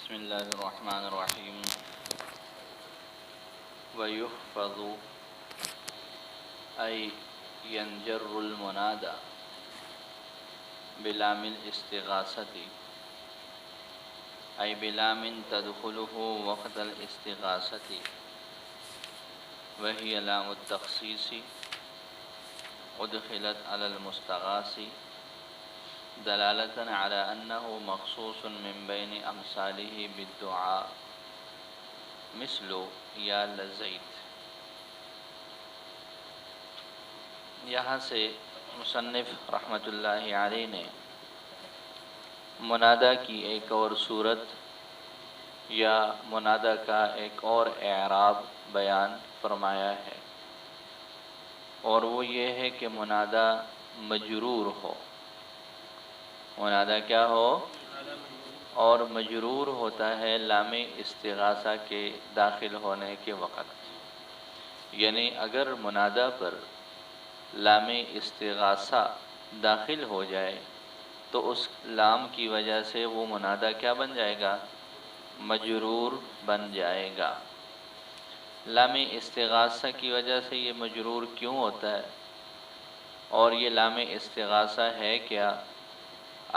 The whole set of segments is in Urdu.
بسم اللہ الرحمن الرحیم ویحفظ ای ینجر المنادى بلام الاستغاثة ای بلام تدخله وقت الاستغاثة وهي لام التخصیص ادخلت على المستغاث دلالة على أنه مخصوص من بين أمثاله بالدعاء مثل یا لزیت۔ یہاں سے مصنف رحمۃ اللہ علیہ نے منادہ کی ایک اور صورت یا منادہ کا ایک اور اعراب بیان فرمایا ہے، اور وہ یہ ہے کہ منادہ مجرور ہو۔ منادہ کیا ہو؟ اور مجرور ہوتا ہے لام استغاثہ کے داخل ہونے کے وقت، یعنی اگر منادہ پر لام استغاثہ داخل ہو جائے تو اس لام کی وجہ سے وہ منادہ کیا بن جائے گا؟ مجرور بن جائے گا۔ لام استغاثہ کی وجہ سے یہ مجرور کیوں ہوتا ہے اور یہ لام استغاثہ ہے کیا؟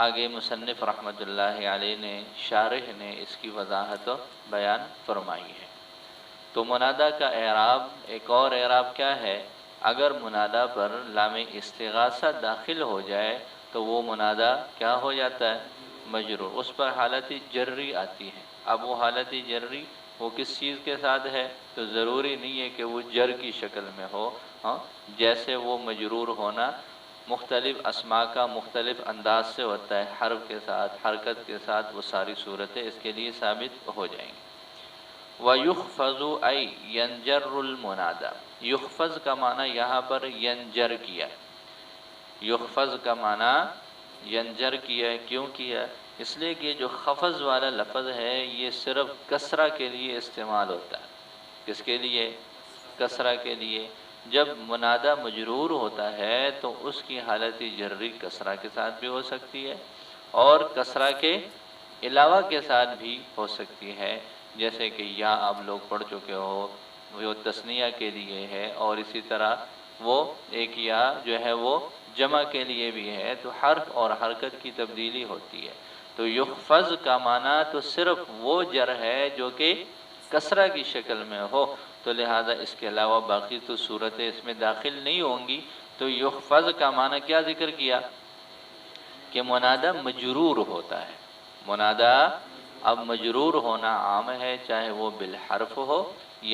آگے مصنف رحمۃ اللہ علیہ نے شارح نے اس کی وضاحت بیان فرمائی ہے۔ تو منادہ کا اعراب ایک اور اعراب کیا ہے؟ اگر منادہ پر لام استغاثہ داخل ہو جائے تو وہ منادہ کیا ہو جاتا ہے؟ مجرور۔ اس پر حالت جری آتی ہے۔ اب وہ حالت جری وہ کس چیز کے ساتھ ہے؟ تو ضروری نہیں ہے کہ وہ جر کی شکل میں ہو، جیسے وہ مجرور ہونا مختلف اسماء کا مختلف انداز سے ہوتا ہے، حرف کے ساتھ، حرکت کے ساتھ، وہ ساری صورتیں اس کے لیے ثابت ہو جائیں گی۔ وَيُحْفَظُ أَيْ يَنْجَرُّ الْمُنَادَى، یحفظ کا معنی یہاں پر ینجر کیا، یحفظ کا معنی ینجر کیا ہے۔ کیوں کیا؟ اس لیے کہ جو خفض والا لفظ ہے یہ صرف کسرہ کے لیے استعمال ہوتا ہے۔ کس کے لیے؟ کسرہ کے لیے۔ جب منادہ مجرور ہوتا ہے تو اس کی حالت جری کسرہ کے ساتھ بھی ہو سکتی ہے اور کسرہ کے علاوہ کے ساتھ بھی ہو سکتی ہے، جیسے کہ یا آپ لوگ پڑھ چکے ہو وہ تثنیہ کے لیے ہے، اور اسی طرح وہ ایک یا جو ہے وہ جمع کے لیے بھی ہے، تو حرف اور حرکت کی تبدیلی ہوتی ہے۔ تو یحفظ کا معنی تو صرف وہ جر ہے جو کہ کسرہ کی شکل میں ہو، تو لہذا اس کے علاوہ باقی تو صورتیں اس میں داخل نہیں ہوں گی۔ تو یحفظ کا معنی کیا ذکر کیا؟ کہ منادہ مجرور ہوتا ہے۔ منادہ اب مجرور ہونا عام ہے، چاہے وہ بالحرف ہو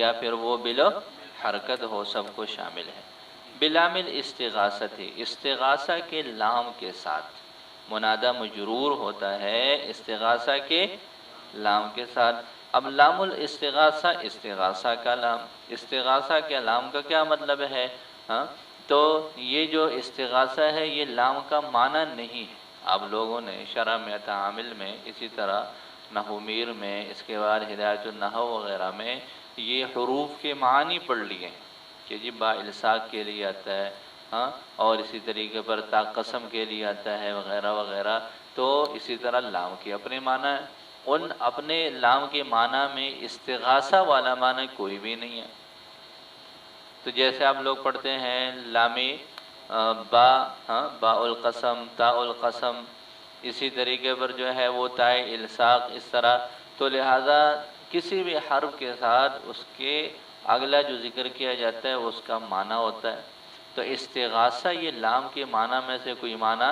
یا پھر وہ بالحرکت ہو، سب کو شامل ہے۔ بلام الاستغاثۃ، استغاثہ کے لام کے ساتھ منادہ مجرور ہوتا ہے، استغاثہ کے لام کے ساتھ۔ اب لام الاستغاثہ، استغاثہ کا لام، استغاثہ کے لام کا کیا مطلب ہے؟ تو یہ جو استغاثہ ہے یہ لام کا معنی نہیں ہے۔ آپ لوگوں نے شرح میں تعامل میں، اسی طرح نحو میر میں، اس کے بعد ہدایت النحو وغیرہ میں یہ حروف کے معنی پڑھ لیے کہ جی با الصاق کے لیے آتا ہے، اور اسی طریقے پر تا قسم کے لیے آتا ہے وغیرہ وغیرہ۔ تو اسی طرح لام کے اپنے معنی، ان اپنے لام کے معنی میں استغاثہ والا معنی کوئی بھی نہیں ہے۔ تو جیسے آپ لوگ پڑھتے ہیں لام با، با القسم، تا القسم، اسی طریقے پر جو ہے وہ تائے الصاق، اس طرح۔ تو لہٰذا کسی بھی حرف کے ساتھ اس کے اگلا جو ذکر کیا جاتا ہے اس کا معنی ہوتا ہے۔ تو استغاثہ یہ لام کے معنی میں سے کوئی معنی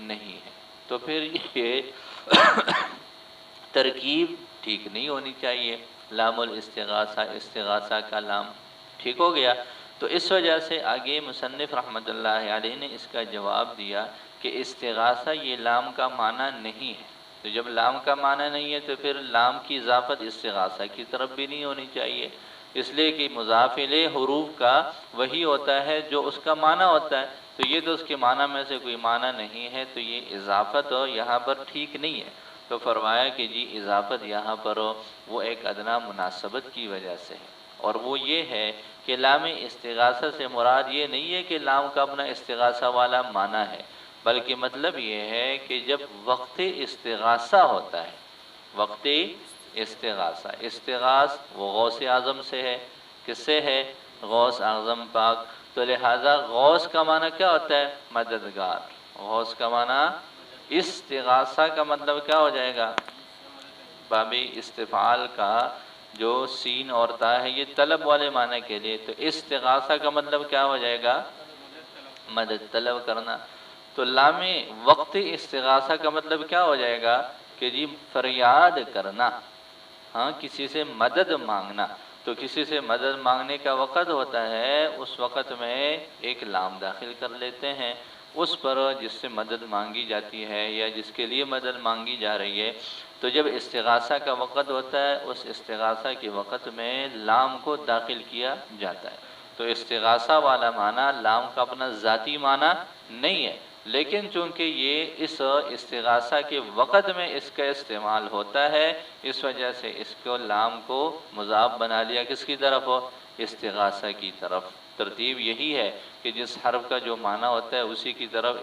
نہیں ہے، تو پھر یہ ترکیب ٹھیک نہیں ہونی چاہیے۔ لام الاستغاثہ، استغاثہ کا لام ٹھیک ہو گیا۔ تو اس وجہ سے آگے مصنف رحمۃ اللہ علیہ نے اس کا جواب دیا کہ استغاثہ یہ لام کا معنی نہیں ہے۔ تو جب لام کا معنی نہیں ہے تو پھر لام کی اضافت استغاثہ کی طرف بھی نہیں ہونی چاہیے، اس لیے کہ مضاف الیہ حروف کا وہی ہوتا ہے جو اس کا معنی ہوتا ہے، تو یہ تو اس کے معنی میں سے کوئی معنی نہیں ہے، تو یہ اضافت یہاں پر ٹھیک نہیں ہے۔ تو فرمایا کہ جی اضافت یہاں پر وہ ایک ادنیٰ مناسبت کی وجہ سے ہے، اور وہ یہ ہے کہ لام استغاثہ سے مراد یہ نہیں ہے کہ لام کا اپنا استغاثہ والا معنی ہے، بلکہ مطلب یہ ہے کہ جب وقت استغاثہ ہوتا ہے، وقت استغاثہ، استغاث وہ غوث اعظم سے ہے، کس سے ہے؟ غوث اعظم پاک۔ تو لہٰذا غوث کا معنی کیا ہوتا ہے؟ مددگار۔ غوث کا معنی، استغاثہ کا مطلب کیا ہو جائے گا؟ بابی استفعال کا جو سین اور تا ہے یہ طلب والے معنی کے لیے، تو استغاثہ کا مطلب کیا ہو جائے گا؟ مدد طلب کرنا۔ تو لام وقت استغاثہ کا مطلب کیا ہو جائے گا؟ کہ جی فریاد کرنا، ہاں کسی سے مدد مانگنا۔ تو کسی سے مدد مانگنے کا وقت ہوتا ہے، اس وقت میں ایک لام داخل کر لیتے ہیں اس پر جس سے مدد مانگی جاتی ہے یا جس کے لیے مدد مانگی جا رہی ہے۔ تو جب استغاثہ کا وقت ہوتا ہے، اس استغاثہ کے وقت میں لام کو داخل کیا جاتا ہے۔ تو استغاثہ والا معنی لام کا اپنا ذاتی معنی نہیں ہے، لیکن چونکہ یہ اس استغاثہ کے وقت میں اس کا استعمال ہوتا ہے، اس وجہ سے اس کو لام کو مضاف بنا لیا کس کی طرف؟ استغاثہ کی طرف۔ ترتیب یہی ہے کہ جس حرف کا جو معنی ہوتا ہے اسی کی طرف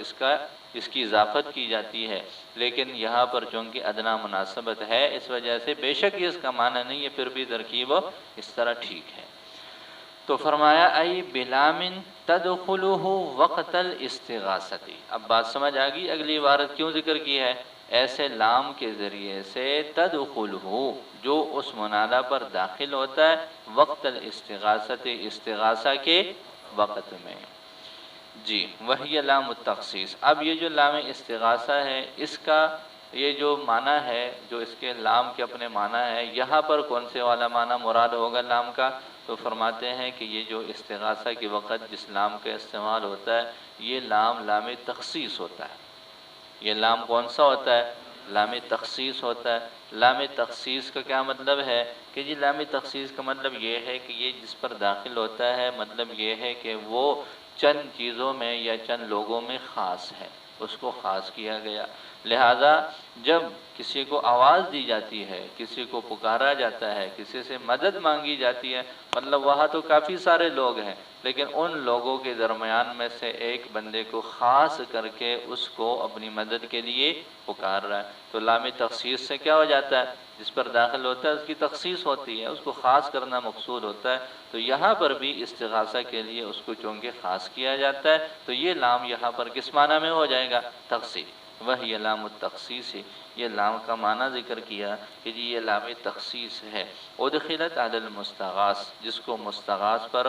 اس کی اضافت کی جاتی ہے، لیکن یہاں پر چونکہ ادنا مناسبت ہے اس وجہ سے بے شک یہ اس کا معنی نہیں ہے، پھر بھی ترکیب اس طرح ٹھیک ہے۔ تو فرمایا ای بلام تدخلہ وقت الاستغاثتی۔ اب بات سمجھ آ گئی اگلی عبارت کیوں ذکر کی ہے؟ ایسے لام کے ذریعے سے تدخلہ جو اس منادہ پر داخل ہوتا ہے، وقت الاستغاثتی استغاثہ کے وقت میں۔ جی وہی لام التخصیص۔ اب یہ جو لام استغاثہ ہے اس کا یہ جو معنی ہے، جو اس کے لام کے اپنے معنی ہے، یہاں پر کون سے والا معنی مراد ہوگا لام کا؟ تو فرماتے ہیں کہ یہ جو استغاثہ کے وقت جس لام کا استعمال ہوتا ہے یہ لام لام تخصیص ہوتا ہے۔ یہ لام کون سا ہوتا ہے؟ لام تخصیص ہوتا ہے۔ لام تخصیص کا کیا مطلب ہے؟ کہ جی لام تخصیص کا مطلب یہ ہے کہ یہ جس پر داخل ہوتا ہے، مطلب یہ ہے کہ وہ چند چیزوں میں یا چند لوگوں میں خاص ہے، اس کو خاص کیا گیا۔ لہذا جب کسی کو آواز دی جاتی ہے، کسی کو پکارا جاتا ہے، کسی سے مدد مانگی جاتی ہے، مطلب وہاں تو کافی سارے لوگ ہیں لیکن ان لوگوں کے درمیان میں سے ایک بندے کو خاص کر کے اس کو اپنی مدد کے لیے پکار رہا ہے۔ تو لام تخصیص سے کیا ہو جاتا ہے؟ جس پر داخل ہوتا ہے اس کی تخصیص ہوتی ہے، اس کو خاص کرنا مقصود ہوتا ہے۔ تو یہاں پر بھی استغاثہ کے لیے اس کو چونکہ خاص کیا جاتا ہے تو یہ لام یہاں پر کس معنی میں ہو جائے گا؟ تخصیص۔ وہی لام التخصیص، یہ لام کا معنی ذکر کیا کہ جی یہ لام تخصیص ہے۔ ادخلت علی المستغاث، جس کو مستغاث پر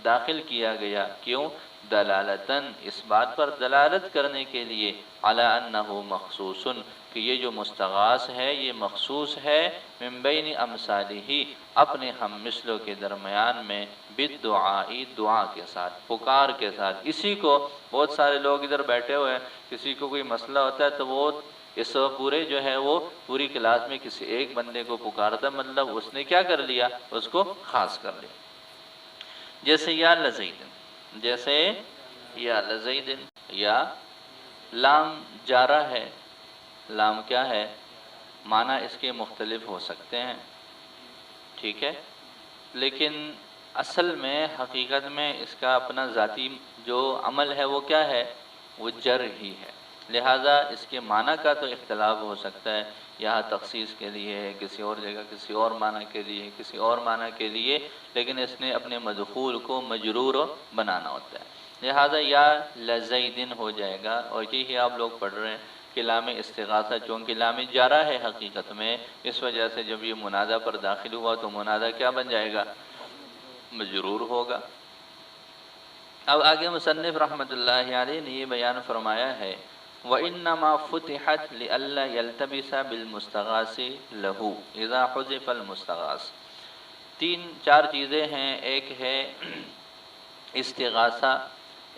داخل کیا گیا، کیوں؟ دلالتاً، اس بات پر دلالت کرنے کے لیے، علی انہ مخصوص، کہ یہ جو مستغاث ہے یہ مخصوص ہے، من بین امثالہ، اپنے ہم مثلوں کے درمیان میں، بالدعاء، دعا کے ساتھ، پکار کے ساتھ۔ اسی کو بہت سارے لوگ ادھر بیٹھے ہوئے ہیں، کسی کو کوئی مسئلہ ہوتا ہے تو وہ اس پورے جو ہے وہ پوری کلاس میں کسی ایک بندے کو پکارتا، مطلب اس نے کیا کر لیا؟ اس کو خاص کر لیا۔ جیسے یا لزیدن، جیسے یا لزیدن، یا لام جارہ ہے۔ لام کیا ہے؟ معنی اس کے مختلف ہو سکتے ہیں، ٹھیک ہے، لیکن اصل میں حقیقت میں اس کا اپنا ذاتی جو عمل ہے وہ کیا ہے؟ وہ جر ہی ہے۔ لہٰذا اس کے معنی کا تو اختلاف ہو سکتا ہے، یہاں تخصیص کے لیے ہے، کسی اور جگہ کسی اور معنی کے لیے، کسی اور معنی کے لیے، لیکن اس نے اپنے مدخول کو مجرور بنانا ہوتا ہے۔ لہٰذا یا لزیدن ہو جائے گا، اور یہی آپ لوگ پڑھ رہے ہیں کہ لام استغاثہ چونکہ لام جارہ ہے حقیقت میں، اس وجہ سے جب یہ منادہ پر داخل ہوا تو منادہ کیا بن جائے گا؟ مجرور ہوگا۔ اب آگے مصنف رحمۃ اللہ علیہ نے یہ بیان فرمایا ہے، وَإِنَّمَا فُتِحَتْ لِأَلَّا يَلْتَبِسَ بِالْمُسْتَغَاثِ لَهُ إِذَا حُذِفَ الْمُسْتَغَاث۔ تین چار چیزیں ہیں، ایک ہے استغاثہ،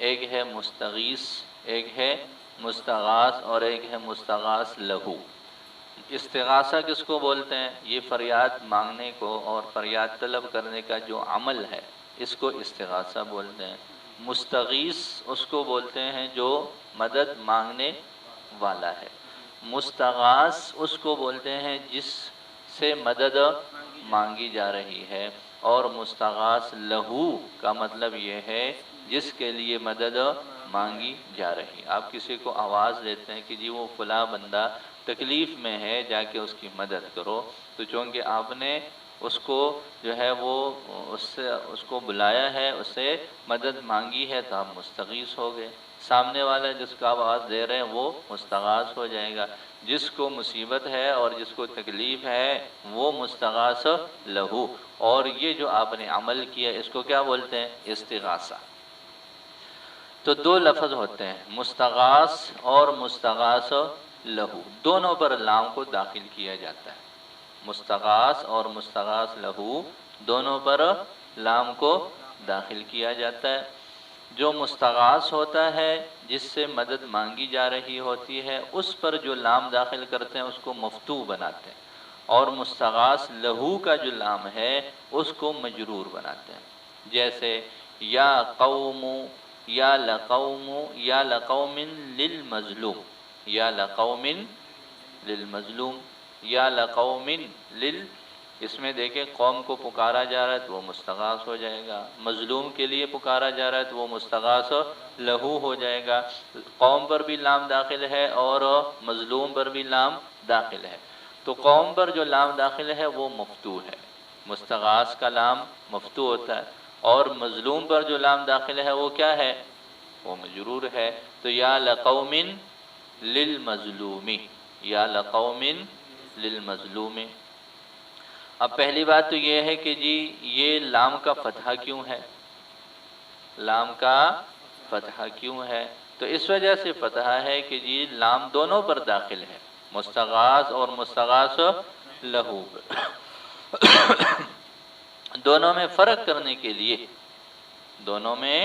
ایک ہے مستغیث، ایک ہے مستغاث، اور ایک ہے مستغاث لہو۔ استغاثہ کس کو بولتے ہیں؟ یہ فریاد مانگنے کو اور فریاد طلب کرنے کا جو عمل ہے اس کو استغاثہ بولتے ہیں۔ مستغیث اس کو بولتے ہیں جو مدد مانگنے والا ہے۔ مستغاث اس کو بولتے ہیں جس سے مدد مانگی جا رہی ہے، اور مستغاث لہو کا مطلب یہ ہے جس کے لیے مدد مانگی جا رہی۔ آپ کسی کو آواز دیتے ہیں کہ جی وہ فلاں بندہ تکلیف میں ہے، جا کے اس کی مدد کرو، تو چونکہ آپ نے اس کو جو ہے وہ اس کو بلایا ہے، اس سے مدد مانگی ہے، تو آپ مستغیث ہو گئے۔ سامنے والا جس کا آواز دے رہے ہیں وہ مستغاث ہو جائے گا۔ جس کو مصیبت ہے اور جس کو تکلیف ہے وہ مستغاث لہو۔ اور یہ جو آپ نے عمل کیا اس کو کیا بولتے ہیں؟ استغاثہ۔ تو دو لفظ ہوتے ہیں، مستغاث اور مستغاث لہو، دونوں پر لام کو داخل کیا جاتا ہے۔ مستغاث اور مستغاث لہو دونوں پر لام کو داخل کیا جاتا ہے۔ جو مستغاث ہوتا ہے، جس سے مدد مانگی جا رہی ہوتی ہے، اس پر جو لام داخل کرتے ہیں اس کو مفتوح بناتے ہیں، اور مستغاث لہو کا جو لام ہے اس کو مجرور بناتے ہیں۔ جیسے یا قوم، یا لقوم، یا لقوم للمظلوم، یا لقوم للمظلوم، یا لقوم لل، اس میں دیکھیں قوم کو پکارا جا رہا ہے تو وہ مستغاث ہو جائے گا، مظلوم کے لیے پکارا جا رہا ہے تو وہ مستغاث لہو ہو جائے گا۔ قوم پر بھی لام داخل ہے اور مظلوم پر بھی لام داخل ہے۔ تو قوم پر جو لام داخل ہے وہ مفتوح ہے، مستغاث کا لام مفتوح ہوتا ہے، اور مظلوم پر جو لام داخل ہے وہ کیا ہے؟ وہ مجرور ہے۔ تو یا لقوم للمظلوم، یا لقوم للمظلوم۔ اب پہلی بات تو یہ ہے کہ جی یہ لام کا فتحہ کیوں ہے؟ لام کا فتحہ کیوں ہے؟ تو اس وجہ سے فتحہ ہے کہ جی لام دونوں پر داخل ہے، مستغاث اور مستغاث لہو دونوں میں فرق کرنے کے لیے، دونوں میں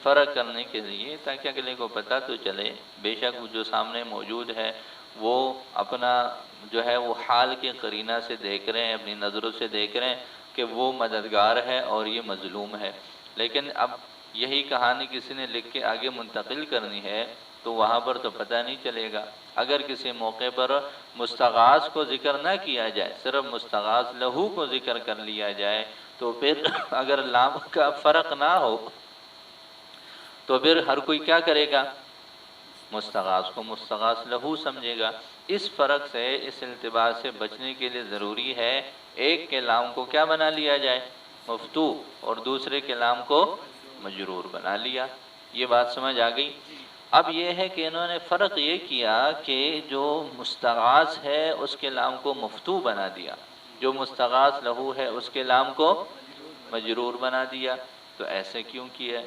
فرق کرنے کے لیے، تاکہ اگلے کو پتہ تو چلے، بے شک وہ جو سامنے موجود ہے وہ اپنا جو ہے وہ حال کے قرینہ سے دیکھ رہے ہیں، اپنی نظروں سے دیکھ رہے ہیں کہ وہ مددگار ہے اور یہ مظلوم ہے، لیکن اب یہی کہانی کسی نے لکھ کے آگے منتقل کرنی ہے تو وہاں پر تو پتہ نہیں چلے گا۔ اگر کسی موقع پر مستغاث کو ذکر نہ کیا جائے، صرف مستغاث لہو کو ذکر کر لیا جائے، تو پھر اگر لام کا فرق نہ ہو تو پھر ہر کوئی کیا کرے گا؟ مستغاث کو مستغاث لہو سمجھے گا۔ اس فرق سے، اس التباس سے بچنے کے لیے ضروری ہے ایک کے لام کو کیا بنا لیا جائے؟ مفتوح، اور دوسرے کے لام کو مجرور بنا لیا۔ یہ بات سمجھ آ گئی؟ اب یہ ہے کہ انہوں نے فرق یہ کیا کہ جو مستغاث ہے اس کے لام کو مفتوح بنا دیا، جو مستغاث لہو ہے اس کے لام کو مجرور بنا دیا۔ تو ایسے کیوں کیا؟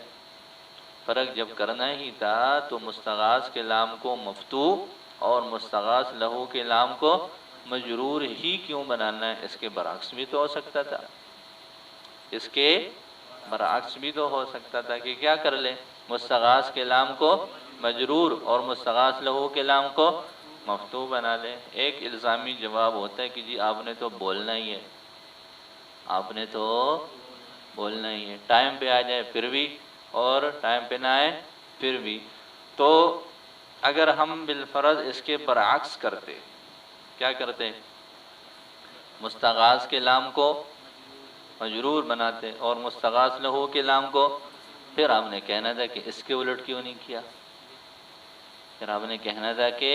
فرق جب کرنا ہی تھا تو مستغاث کے لام کو مفتوح اور مستغاث لہو کے لام کو مجرور ہی کیوں بنانا ہے؟ اس کے برعکس بھی تو ہو سکتا تھا، اس کے برعکس بھی تو ہو سکتا تھا کہ کیا کر لیں؟ مستغاث کے لام کو مجرور اور مستغاث لہو کے لام کو مفتوح بنا لیں۔ ایک الزامی جواب ہوتا ہے کہ جی آپ نے تو بولنا ہی ہے، آپ نے تو بولنا ہی ہے، ٹائم پہ آ جائے پھر بھی اور ٹائم پہ نہ آئے پھر بھی۔ تو اگر ہم بالفرض اس کے برعکس کرتے، کیا کرتے؟ مستغاث کے لام کو مجرور بناتے اور مستغاث لہو کے لام کو، پھر آپ نے کہنا تھا کہ اس کے الٹ کیوں نہیں کیا؟ پھر آپ نے کہنا تھا کہ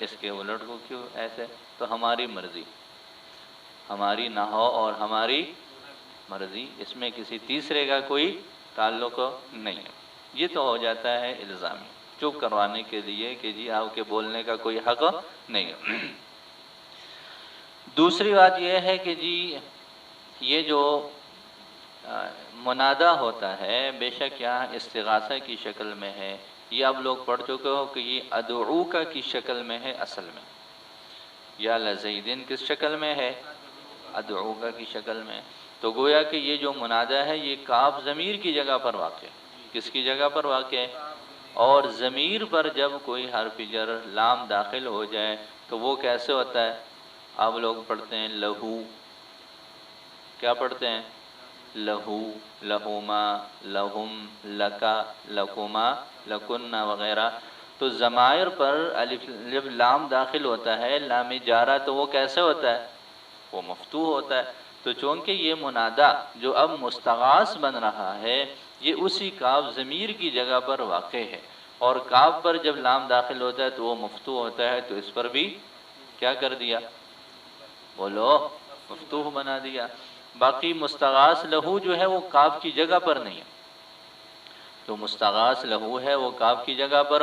اس کے الٹ کو کیوں ایسے؟ تو ہماری مرضی، ہماری نہ ہو اور ہماری مرضی، اس میں کسی تیسرے کا کوئی تعلق نہیں ہے۔ یہ تو ہو جاتا ہے الزامی، چپ کروانے کے لیے کہ جی آپ کے بولنے کا کوئی حق نہیں ہے۔ دوسری بات یہ ہے کہ جی یہ جو منادہ ہوتا ہے بے شک یہاں استغاثہ کی شکل میں ہے، یہ اب لوگ پڑھ چکے ہو کہ یہ ادعوکا کی شکل میں ہے اصل میں۔ یا لزیدن کس شکل میں ہے؟ ادعوکا کی شکل میں۔ تو گویا کہ یہ جو منادہ ہے یہ کاف ضمیر کی جگہ پر واقع ہے۔ کس کی جگہ پر واقع ہے؟ اور ضمیر پر جب کوئی حرف جر لام داخل ہو جائے تو وہ کیسے ہوتا ہے؟ آپ لوگ پڑھتے ہیں لہو، کیا پڑھتے ہیں؟ لہو، لہوما، لہم، لکا، لکما، لکنہ وغیرہ۔ تو ضمائر پر الف جب لام داخل ہوتا ہے، لام جارہ، تو وہ کیسے ہوتا ہے؟ وہ مفتوح ہوتا ہے۔ تو چونکہ یہ منادہ جو اب مستغاث بن رہا ہے یہ اسی کاف ضمیر کی جگہ پر واقع ہے، اور کاف پر جب لام داخل ہوتا ہے تو وہ مفتوح ہوتا ہے، تو اس پر بھی کیا کر دیا؟ بولو مفتوح بنا دیا۔ باقی مستغاث لہو جو ہے وہ کاف کی جگہ پر نہیں ہے، جو مستغاث لہو ہے وہ کاف کی جگہ پر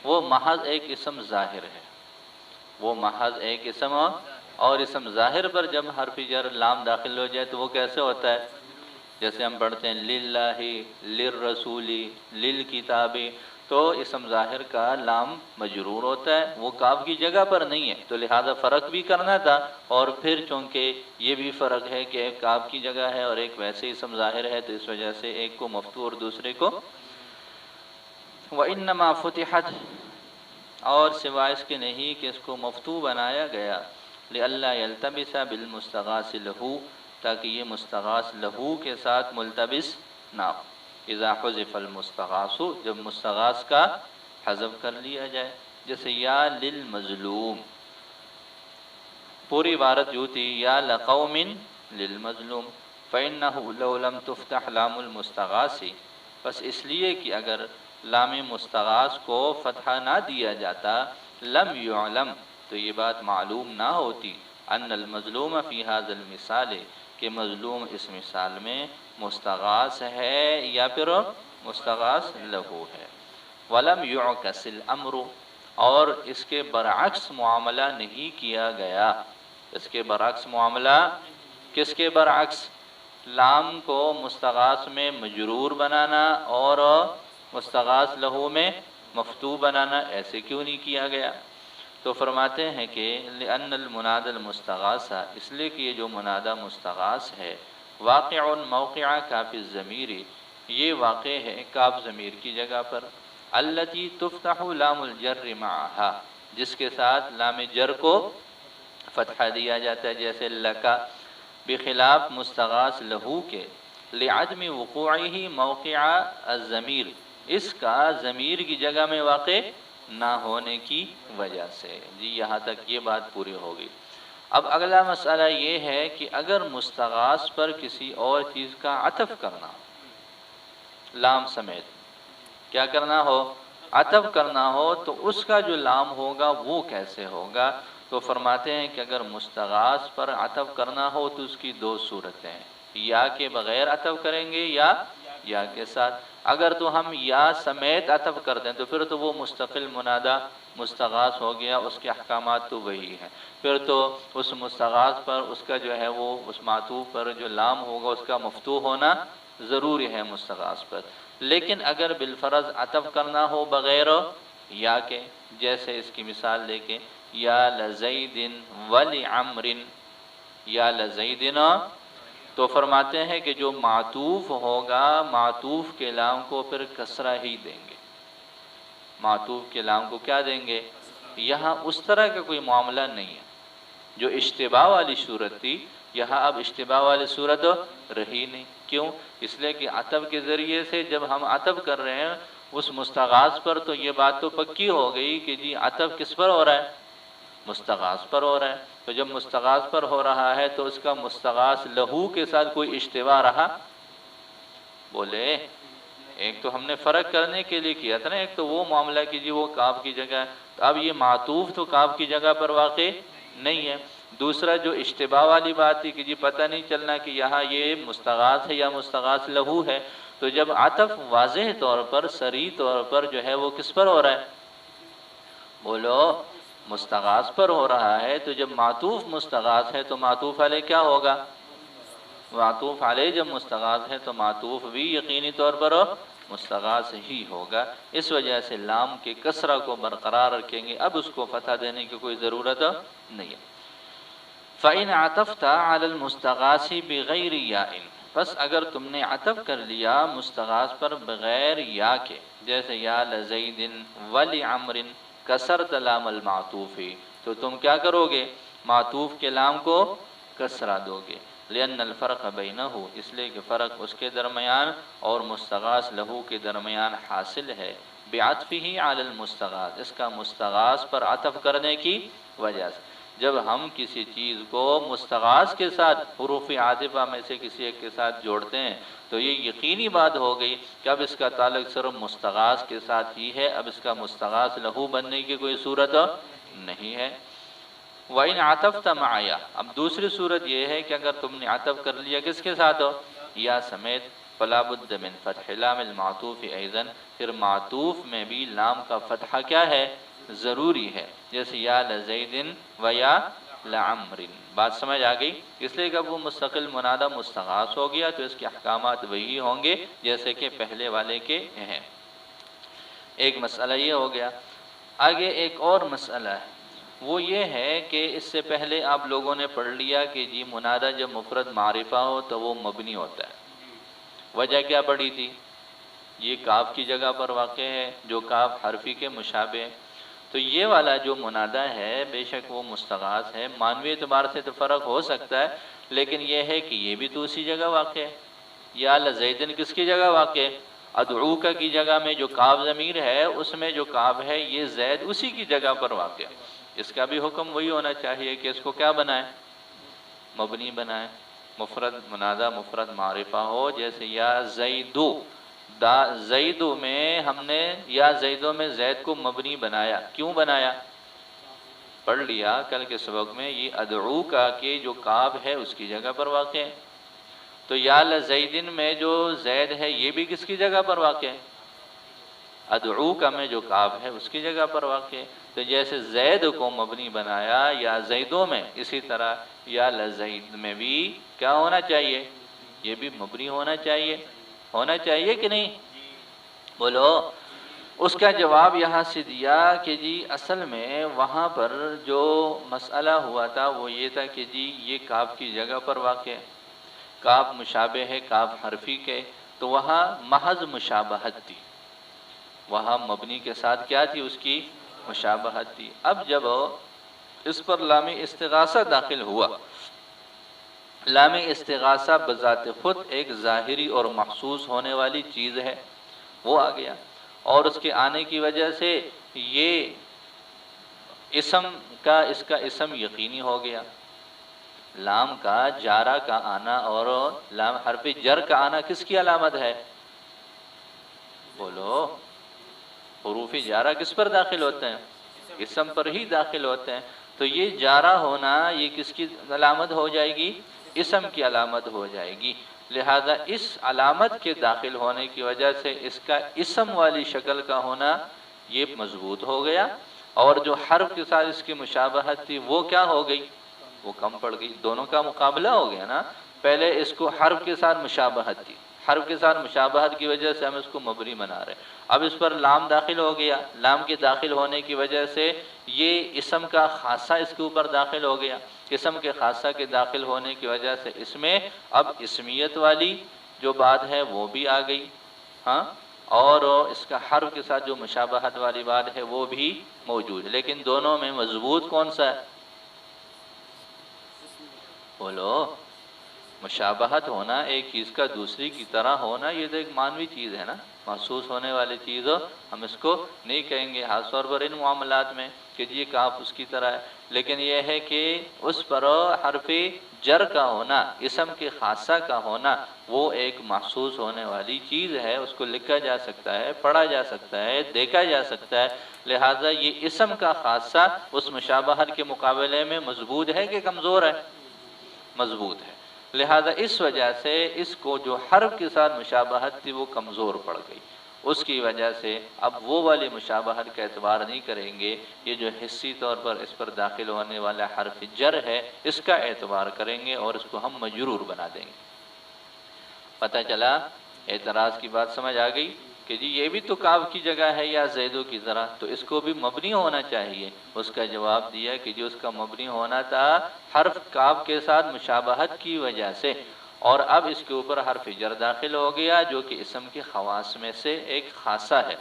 وہ محض ایک اسم ظاہر ہے، وہ محض ایک اسم، اور اسم ظاہر پر جب حرف جر لام داخل ہو جائے تو وہ کیسے ہوتا ہے؟ جیسے ہم پڑھتے ہیں للہ، للرسولی، للکتابی، تو اسم ظاہر کا لام مجرور ہوتا ہے، وہ کاف کی جگہ پر نہیں ہے، تو لہذا فرق بھی کرنا تھا، اور پھر چونکہ یہ بھی فرق ہے کہ ایک کاف کی جگہ ہے اور ایک ویسے اسم ظاہر ہے، تو اس وجہ سے ایک کو مفتوح اور دوسرے کو وَإِنَّمَا فُتِحَتْ، اور سوائے اس کے نہیں کہ اس کو مفتوح بنایا گیا لِأَلَّا يَلْتَبِسَ بِالْمُسْتَغَاثِ لَهُ، تاکہ یہ مستغاث لہو کے ساتھ ملتبس نہ ہو، اذا حذف المستغاث، جب مستغاث کا حذف کر لیا جائے، جیسے یا للمظلوم، پوری عبارت یوں تھی یا لقوم للمظلوم، فإنه لو لم تفتح لام المستغاث، بس اس لیے کہ اگر لام مستغاث کو فتحہ نہ دیا جاتا، لم يعلم، تو یہ بات معلوم نہ ہوتی، ان المظلوم فی هذا المثال، کہ مظلوم اس مثال میں مستغاث ہے یا پھر مستغاث لہو ہے۔ وَلَمْ يُعْكَسِ الْأَمْرُ، اور اس کے برعکس معاملہ نہیں کیا گیا، اس کے برعکس معاملہ، کس کے برعکس؟ لام کو مستغاث میں مجرور بنانا اور مستغاث لہو میں مفتوح بنانا، ایسے کیوں نہیں کیا گیا؟ تو فرماتے ہیں کہ لأن المنادى المستغاث، اس لیے کہ یہ جو منادى مستغاث ہے، واقع موقع کاف الضمیر، یہ واقع ہے کاف ضمیر کی جگہ پر، التي تفتح لام الجر معها، جس کے ساتھ لام جر کو فتحہ دیا جاتا ہے، جیسے لکا، بخلاف مستغاث لہو کے، لعدم وقوعه موقع الضمیر، اس کا ضمیر کی جگہ میں واقع نہ ہونے کی وجہ سے۔ جی یہاں تک یہ بات پوری ہوگی۔ اب اگلا مسئلہ یہ ہے کہ اگر مستغاث پر کسی اور چیز کا عطف کرنا ہو، لام سمیت کیا کرنا ہو؟ عطف کرنا ہو، تو اس کا جو لام ہوگا وہ کیسے ہوگا؟ تو فرماتے ہیں کہ اگر مستغاث پر عطف کرنا ہو تو اس کی دو صورتیں ہیں، یا کے بغیر عطف کریں گے یا کے ساتھ۔ اگر تو ہم یا سمیت عطف کر دیں تو پھر تو وہ مستقل منادى مستغاث ہو گیا، اس کے احکامات تو وہی ہیں، پھر تو اس مستغاث پر اس کا جو ہے وہ اس معطوف پر جو لام ہوگا اس کا مفتوح ہونا ضروری ہے مستغاث پر۔ لیکن اگر بالفرض عطف کرنا ہو بغیر یا کے، جیسے اس کی مثال لے کے یا لزید ولعمر، یا لزید، تو فرماتے ہیں کہ جو معطوف ہوگا، معطوف کے لام کو پھر کسرہ ہی دیں گے، معطوف کے لام کو کیا دیں گے؟ یہاں اس طرح کا کوئی معاملہ نہیں ہے، جو اشتباہ والی صورت تھی یہاں اب اشتباہ والی صورت رہی نہیں۔ کیوں؟ اس لیے کہ عطف کے ذریعے سے جب ہم عطف کر رہے ہیں اس مستغاث پر، تو یہ بات تو پکی ہو گئی کہ جی عطف کس پر ہو رہا ہے؟ مستغاث پر ہو رہا ہے، تو جب مستغاث پر ہو رہا ہے تو اس کا مستغاث لہو کے ساتھ کوئی اشتباہ رہا؟ بولے ایک تو ہم نے فرق کرنے کے لیے کیا تھا نا، ایک تو وہ معاملہ کہ جی وہ کاف کی جگہ ہے، تو اب یہ معطوف تو کاف کی جگہ پر واقع نہیں ہے۔ دوسرا جو اشتباہ والی بات تھی کہ جی پتہ نہیں چلنا کہ یہاں یہ مستغاث ہے یا مستغاث لہو ہے، تو جب عطف واضح طور پر صریح طور پر جو ہے وہ کس پر ہو رہا ہے؟ بولو مستغاث پر ہو رہا ہے، تو جب معطوف مستغاث ہے تو معطوف علیہ کیا ہوگا؟ معطوف علیہ جب مستغاث ہے تو معطوف بھی یقینی طور پر مستغاث ہی ہوگا، اس وجہ سے لام کے کسرہ کو برقرار رکھیں گے، اب اس کو فتح دینے کی کوئی ضرورت نہیں ہے۔ فَإِنْ عَطَفْتَ عَلَى الْمُسْتَغَاثِ بِغَيْرِ يَاءٍ، بس اگر تم نے عطف کر لیا مستغاث پر بغیر یا کے، جیسے یا لزید ولعمر کسرت لام المعطوف، تو تم کیا کرو گے؟ معطوف کے لام کو کسرہ دو گے، لأن الفرق بینہ، اس لیے کہ فرق اس کے درمیان اور مستغاث لہو کے درمیان حاصل ہے، بعطفہ علی المستغاث، اس کا مستغاث پر عطف کرنے کی وجہ سے۔ جب ہم کسی چیز کو مستغاث کے ساتھ حروف عاطفہ میں سے کسی ایک کے ساتھ جوڑتے ہیں تو یہ یقینی بات ہو گئی کہ اب اس کا تعلق صرف مستغاث کے ساتھ ہی ہے، اب اس کا مستغاث لہو بننے کی کوئی صورت نہیں ہے۔ وَإِنْ عَطَفْتَ مَعَيَا، اب دوسری صورت یہ ہے کہ اگر تم نے عطف کر لیا کس کے ساتھ ہو؟ یا سمیت، فَلَا بُدَّ مِنْ فَتْحِ لَامِ الْمَعْطُوفِ أَيْضًا، پھر معطوف میں بھی لام کا فتحہ کیا ہے؟ ضروری ہے، جیسے یا لزیدن و یا لعمر، بات سمجھ آ گئی؟ اس لیے کہ وہ مستقل منادہ مستغاث ہو گیا تو اس کے احکامات وہی ہوں گے جیسے کہ پہلے والے کے ہیں۔ ایک مسئلہ یہ ہو گیا۔ آگے ایک اور مسئلہ ہے، وہ یہ ہے کہ اس سے پہلے آپ لوگوں نے پڑھ لیا کہ جی منادہ جب مفرد معرفہ ہو تو وہ مبنی ہوتا ہے۔ وجہ کیا پڑھی تھی؟ یہ کاف کی جگہ پر واقع ہے، جو کاف حرفی کے مشابہ ہے۔ تو یہ والا جو منادہ ہے بے شک وہ مستغاث ہے، معنوی اعتبار سے تو فرق ہو سکتا ہے، لیکن یہ ہے کہ یہ بھی تو اسی جگہ واقع ہے۔ یا لزیدن کس کی جگہ واقع ہے؟ ادعوکا کی جگہ میں جو کاف ضمیر ہے اس میں جو کاف ہے یہ زید اسی کی جگہ پر واقع ہے۔ اس کا بھی حکم وہی ہونا چاہیے کہ اس کو کیا بنائے؟ مبنی بنائے۔ مفرد منادہ مفرد معرفہ ہو، جیسے یا زیدو، زیدو میں ہم نے یا زیدو میں زید کو مبنی بنایا، کیوں بنایا؟ پڑھ لیا کل کے سبق میں، یہ ادعو کا کہ جو کاف ہے اس کی جگہ پر واقع ہے۔ تو یا لزیدن میں جو زید ہے یہ بھی کس کی جگہ پر واقع ہے؟ ادعو کا میں جو کاف ہے اس کی جگہ پر واقع ہے۔ تو جیسے زید کو مبنی بنایا یا زیدوں میں، اسی طرح یا لزید میں بھی کیا ہونا چاہیے؟ یہ بھی مبنی ہونا چاہیے، ہونا چاہیے کہ نہیں؟ بولو۔ اس کا جواب یہاں سے دیا کہ جی اصل میں وہاں پر جو مسئلہ ہوا تھا وہ یہ تھا کہ جی یہ کاف کی جگہ پر واقع ہے، کاف مشابہ ہے کاف حرفی کے، تو وہاں محض مشابہت تھی، وہاں مبنی کے ساتھ کیا تھی؟ اس کی مشابہت تھی۔ اب جب اس پر لام استغاثہ داخل ہوا، لام استغاثہ بذات خود ایک ظاہری اور محسوس ہونے والی چیز ہے، وہ آ گیا، اور اس کے آنے کی وجہ سے یہ اسم کا اس کا اسم یقینی ہو گیا۔ لام کا جارہ کا آنا اور لام حرف جر کا آنا کس کی علامت ہے؟ بولو۔ حروف جارہ کس پر داخل ہوتے ہیں؟ اسم پر ہی داخل ہوتے ہیں، تو یہ جارہ ہونا یہ کس کی علامت ہو جائے گی؟ اسم کی علامت ہو جائے گی۔ لہذا اس علامت کے داخل ہونے کی وجہ سے اس کا اسم والی شکل کا ہونا یہ مضبوط ہو گیا، اور جو حرف کے ساتھ اس کی مشابہت تھی وہ کیا ہو گئی؟ وہ کم پڑ گئی۔ دونوں کا مقابلہ ہو گیا نا۔ پہلے اس کو حرف کے ساتھ مشابہت تھی، حرف کے ساتھ مشابہت کی وجہ سے ہم اس کو مبنی بنا رہے ہیں، اب اس پر لام داخل ہو گیا، لام کے داخل ہونے کی وجہ سے یہ اسم کا خاصہ اس کے اوپر داخل ہو گیا، اسم کے خاصہ کے داخل ہونے کی وجہ سے اس میں اب اسمیت والی جو بات ہے وہ بھی آ گئی، ہاں، اور اس کا حرف کے ساتھ جو مشابہت والی بات ہے وہ بھی موجود ہے، لیکن دونوں میں مضبوط کون سا ہے؟ بولو۔ مشابہت ہونا، ایک چیز کا دوسری کی طرح ہونا، یہ تو ایک معنوی چیز ہے نا، محسوس ہونے والی چیز ہو، ہم اس کو نہیں کہیں گے خاص طور پر ان معاملات میں کہ یہ کاف اس کی طرح ہے، لیکن یہ ہے کہ اس پر حرف جر کا ہونا، اسم کے خاصہ کا ہونا، وہ ایک محسوس ہونے والی چیز ہے، اس کو لکھا جا سکتا ہے، پڑھا جا سکتا ہے، دیکھا جا سکتا ہے، لہٰذا یہ اسم کا خاصہ اس مشابہت کے مقابلے میں مضبوط ہے کہ کمزور ہے؟ مضبوط ہے۔ لہذا اس وجہ سے اس کو جو حرف کے ساتھ مشابہت تھی وہ کمزور پڑ گئی، اس کی وجہ سے اب وہ والی مشابہت کا اعتبار نہیں کریں گے، یہ جو حصی طور پر اس پر داخل ہونے والا حرف جر ہے اس کا اعتبار کریں گے اور اس کو ہم مجرور بنا دیں گے۔ پتہ چلا؟ اعتراض کی بات سمجھ آ گئی کہ جی یہ بھی تو کاف کی جگہ ہے یا زیدو کی طرح، تو اس کو بھی مبنی ہونا چاہیے۔ اس کا جواب دیا کہ جو اس کا مبنی ہونا تھا حرف کاف کے ساتھ مشابہت کی وجہ سے، اور اب اس کے اوپر حرف جر داخل ہو گیا جو کہ اسم کے خواص میں سے ایک خاصہ ہے،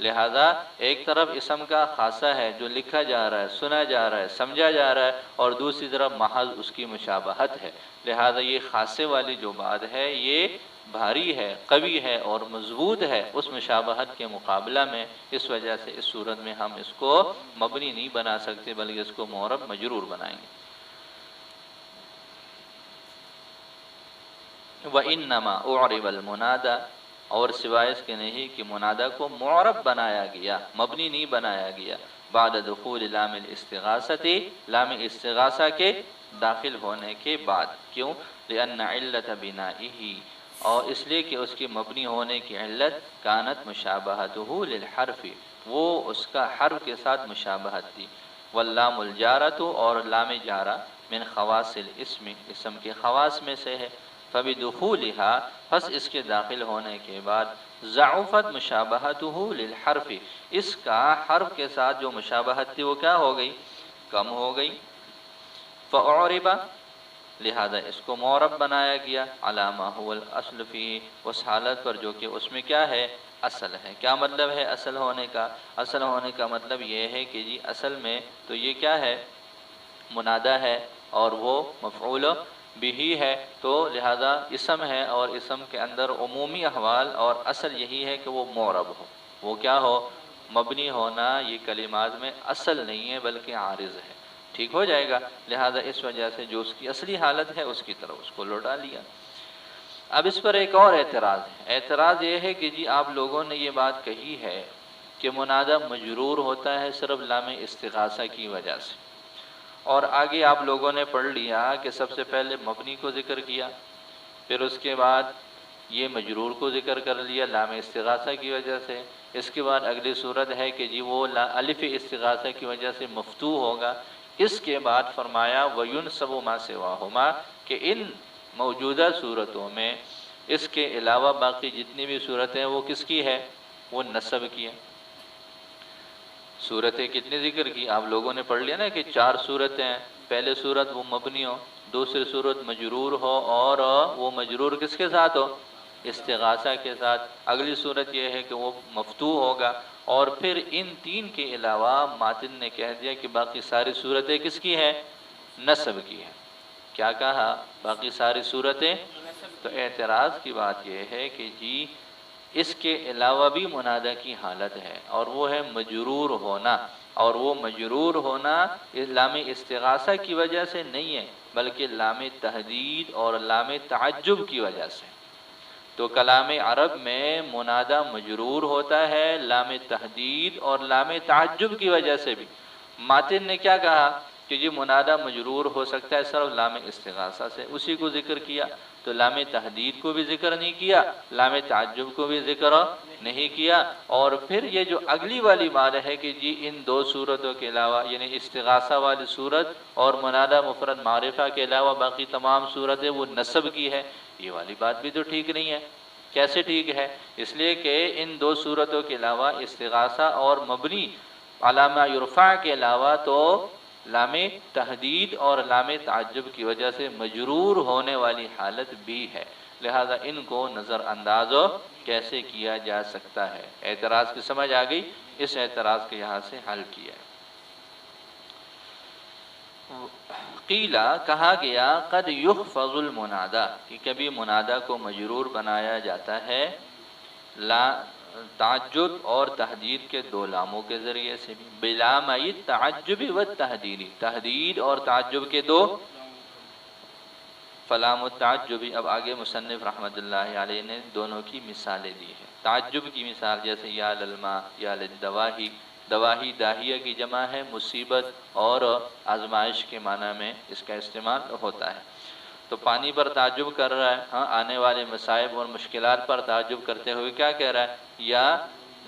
لہذا ایک طرف اسم کا خاصہ ہے جو لکھا جا رہا ہے، سنا جا رہا ہے، سمجھا جا رہا ہے، اور دوسری طرف محض اس کی مشابہت ہے، لہذا یہ خاصے والی جو بات ہے یہ بھاری ہے، قوی ہے اور مضبوط ہے اس مشابہت کے مقابلہ میں، اس وجہ سے اس صورت میں ہم اس کو مبنی نہیں بنا سکتے بلکہ اس کو معرب مجرور بنائیں گے۔ وَإِنَّمَا أُعْرِبَ الْمُنَادَى، اور سوائے اس کے نہیں کہ منادہ کو معرب بنایا گیا، مبنی نہیں بنایا گیا، بعد دخول لام الاستغاثتی، لام استغاثہ کے داخل ہونے کے بعد۔ کیوں؟ لأن علت بنائہ، اور اس لیے کہ اس کی مبنی ہونے کی علت کانت مشابہتہ للحرف، وہ اس کا حرف کے ساتھ مشابہت تھی۔ واللام الجارۃ، اور لام جارہ من خواص الاسم، اسم کے خواص میں سے ہے۔ فبدخولها، پس اس کے داخل ہونے کے بعد، ضعفت مشابہتہ للحرف، اس کا حرف کے ساتھ جو مشابہت تھی وہ کیا ہو گئی؟ کم ہو گئی۔ فاعرب، لہذا اس کو معرب بنایا گیا، علی ما هو الاصل فیہ، اس حالت پر جو کہ اس میں کیا ہے؟ اصل ہے۔ کیا مطلب ہے اصل ہونے کا؟ اصل ہونے کا مطلب یہ ہے کہ جی اصل میں تو یہ کیا ہے؟ منادہ ہے، اور وہ مفعول بھی ہے، تو لہذا اسم ہے، اور اسم کے اندر عمومی احوال، اور اصل یہی ہے کہ وہ معرب ہو۔ وہ کیا ہو؟ مبنی ہونا یہ کلمات میں اصل نہیں ہے بلکہ عارض ہے۔ ٹھیک ہو جائے گا؟ لہذا اس وجہ سے جو اس کی اصلی حالت ہے اس کی طرف اس کو لوٹا لیا۔ اب اس پر ایک اور اعتراض ہے۔ اعتراض یہ ہے کہ جی آپ لوگوں نے یہ بات کہی ہے کہ منادہ مجرور ہوتا ہے صرف لام استغاثہ کی وجہ سے، اور آگے آپ لوگوں نے پڑھ لیا کہ سب سے پہلے مبنی کو ذکر کیا، پھر اس کے بعد یہ مجرور کو ذکر کر لیا لام استغاثہ کی وجہ سے، اس کے بعد اگلی صورت ہے کہ جی وہ الف استغاثہ کی وجہ سے مفتوح ہوگا۔ اس کے بعد فرمایا وَيُنْسَبُ مَا سِوَاهُمَا، کہ ان موجودہ صورتوں میں اس کے علاوہ باقی جتنی بھی صورتیں وہ کس کی ہے؟ وہ نصب کی ہیں۔ صورتیں کتنی ذکر کی آپ لوگوں نے پڑھ لیا نا کہ 4 صورتیں ہیں۔ پہلے صورت وہ مبنی ہو، دوسری صورت مجرور ہو، اور وہ مجرور کس کے ساتھ ہو؟ استغاثہ کے ساتھ۔ اگلی صورت یہ ہے کہ وہ مفتوح ہوگا، اور پھر ان 3 کے علاوہ ماتن نے کہہ دیا کہ باقی ساری صورتیں کس کی ہیں؟ نصب کی ہیں۔ کیا کہا؟ باقی ساری صورتیں۔ تو اعتراض کی بات یہ ہے کہ جی اس کے علاوہ بھی منادہ کی حالت ہے، اور وہ ہے مجرور ہونا، اور وہ مجرور ہونا لام استغاثہ کی وجہ سے نہیں ہے بلکہ لام تحدید اور لام تعجب کی وجہ سے۔ تو کلام عرب میں منادہ مجرور ہوتا ہے لام تحدید اور لام تعجب کی وجہ سے بھی۔ ماتن نے کیا کہا کہ یہ منادہ مجرور ہو سکتا ہے صرف لام استغاثہ سے، اسی کو ذکر کیا، تو لام تحدید کو بھی ذکر نہیں کیا، لام تعجب کو بھی ذکر نہیں کیا، اور پھر یہ جو اگلی والی بات ہے کہ جی ان 2 صورتوں کے علاوہ، یعنی استغاثہ والی صورت اور منادہ مفرد معرفہ کے علاوہ باقی تمام صورتیں وہ نصب کی ہے، یہ والی بات بھی تو ٹھیک نہیں ہے۔ کیسے ٹھیک ہے؟ اس لیے کہ ان 2 صورتوں کے علاوہ استغاثہ اور مبنی علامہ یرفع کے علاوہ تو لام تحدید اور لام تعجب کی وجہ سے مجرور ہونے والی حالت بھی ہے، لہذا ان کو نظر انداز کیسے کیا جا سکتا ہے؟ اعتراض کی سمجھ آ گئی؟ اس اعتراض کے یہاں سے حل کیا ہے۔ قیلا، کہا گیا، قد یحفظ المنادہ، کہ کبھی منادہ کو مجرور بنایا جاتا ہے لا تعجب اور تحدید کے 2 لاموں کے ذریعے سے بھی، بلامئی تعجب و تحدیدی، تحدید اور تعجب کے 2 فلام التعجبی۔ اب آگے مصنف رحمۃ اللہ علیہ نے دونوں کی مثالیں دی ہیں۔ تعجب کی مثال جیسے یا للما، یا للدواہی، دواہی داہیہ کی جمع ہے، مصیبت اور آزمائش کے معنی میں اس کا استعمال ہوتا ہے۔ تو پانی پر تعجب کر رہا ہے، ہاں آنے والے مصائب اور مشکلات پر تعجب کرتے ہوئے کیا کہہ رہا ہے؟ یا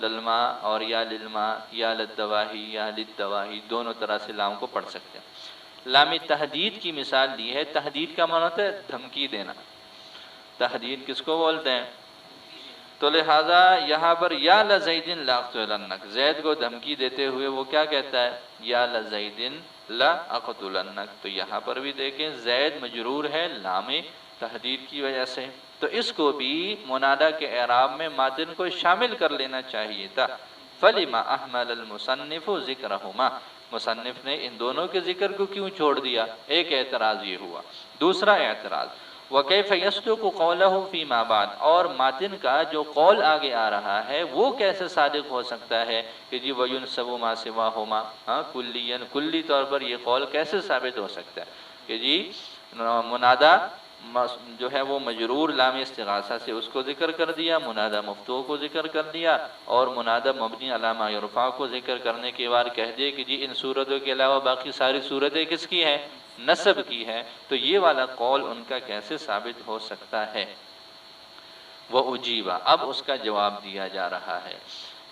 للما اور یا للما، یا للدواہی یا للدواہی، دونوں طرح سے لام کو پڑھ سکتے ہیں۔ لام تحدید کی مثال دی ہے۔ تحدید کا معنی ہوتا ہے دھمکی دینا۔ تحدید کس کو بولتے ہیں؟ تو لہذا یہاں پر یا لزید لاقتلنک، زید کو دھمکی دیتے ہوئے وہ کیا کہتا ہے؟ یا لزید لاقتلنک۔ تو یہاں پر بھی دیکھیں زید مجرور ہے لام تحدید کی وجہ سے، تو اس کو بھی منادہ کے اعراب میں ماتن کو شامل کر لینا چاہیے تھا۔ فلما احمل المصنف ذکرہما، مصنف نے ان دونوں کے ذکر کو کیوں چھوڑ دیا؟ ایک اعتراض یہ ہوا۔ دوسرا اعتراض وَكَيْفَ يَصْدُقُ قَوْلَهُ فِي مَا بَعْدَ، اور ماتن کا جو قول آگے آ رہا ہے وہ کیسے صادق ہو سکتا ہے کہ جی وَيُنْسَبُ مَا سِوَاهُمَا، کلی طور پر یہ قول کیسے ثابت ہو سکتا ہے کہ جی منادہ جو ہے وہ مجرور لام استغاثہ سے اس کو ذکر کر دیا، منادہ مفتوح کو ذکر کر دیا، اور منادہ مبنی علی ما یرفع کو ذکر کرنے کے بعد کہہ دے کہ جی ان صورتوں کے علاوہ باقی ساری صورتیں کس کی ہیں؟ نصب کی ہیں. تو یہ والا قول ان کا کیسے ثابت ہو سکتا ہے؟ وہ اجیبہ، اب اس کا جواب دیا جا رہا ہے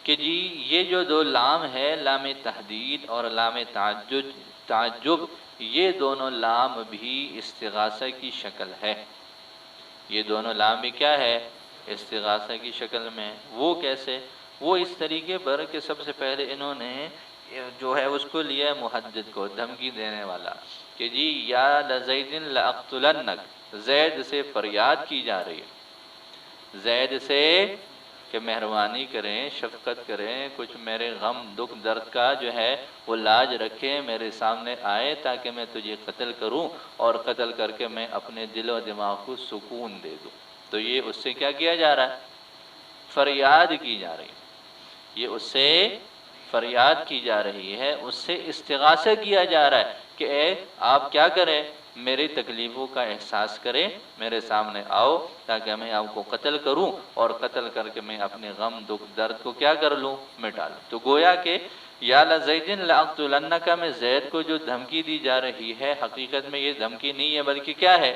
کہ جی یہ جو دو لام ہے، لام تحدید اور لام تعجب، یہ دونوں لام بھی استغاثہ کی شکل ہے. یہ دونوں لام بھی کیا ہے؟ استغاثہ کی شکل میں. وہ کیسے؟ وہ اس طریقے پر کہ سب سے پہلے انہوں نے جو ہے اس کو لیا محدد کو، دھمکی دینے والا، کہ جی یا لزید لاقتلنک، زید سے فریاد کی جا رہی ہے، زید سے کہ مہربانی کریں، شفقت کریں، کچھ میرے غم دکھ درد کا جو ہے وہ لاج رکھیں، میرے سامنے آئے تاکہ میں تجھے قتل کروں، اور قتل کر کے میں اپنے دل و دماغ کو سکون دے دوں. تو یہ اس سے کیا کیا جا رہا ہے؟ فریاد کی جا رہی ہے. یہ اس سے فریاد کی جا رہی ہے، اس سے استغاثہ کیا جا رہا ہے کہ اے آپ کیا کریں، میری تکلیفوں کا احساس کریں، میرے سامنے آؤ تاکہ میں آپ کو قتل کروں، اور قتل کر کے میں اپنے غم دکھ درد کو کیا کر لوں؟ مٹا لوں. تو گویا کہ یا لزید لاقتلنک میں زید کو جو دھمکی دی جا رہی ہے، حقیقت میں یہ دھمکی نہیں ہے بلکہ کیا ہے؟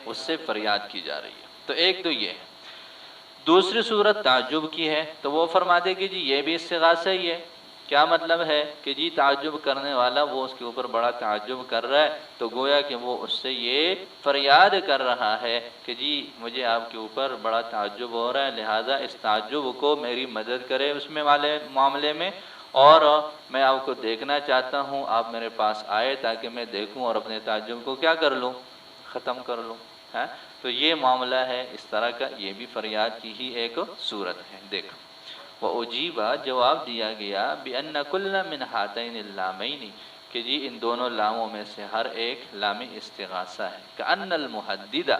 اس سے فریاد کی جا رہی ہے. تو ایک تو یہ ہے. دوسری صورت تعجب کی ہے، تو وہ فرماتے کہ جی یہ بھی استغاثہ ہی ہے. کیا مطلب ہے؟ کہ جی تعجب کرنے والا وہ اس کے اوپر بڑا تعجب کر رہا ہے، تو گویا کہ وہ اس سے یہ فریاد کر رہا ہے کہ جی مجھے آپ کے اوپر بڑا تعجب ہو رہا ہے، لہٰذا اس تعجب کو میری مدد کرے اس میں والے معاملے میں، اور میں آپ کو دیکھنا چاہتا ہوں، آپ میرے پاس آئے تاکہ میں دیکھوں اور اپنے تعجب کو کیا کر لوں؟ ختم کر لوں. تو یہ معاملہ ہے اس طرح کا، یہ بھی فریاد کی ہی ایک صورت ہے. دیکھو وَأُجِيبَ، جواب دیا گیا بِأَنَّ كُلَّ مِنْ هَاتَيْنِ اللَّامَيْنِ، کہ جی ان دونوں لاموں میں سے ہر ایک لام استغاثہ ہے. كَأَنَّ الْمُحَدِّدَ،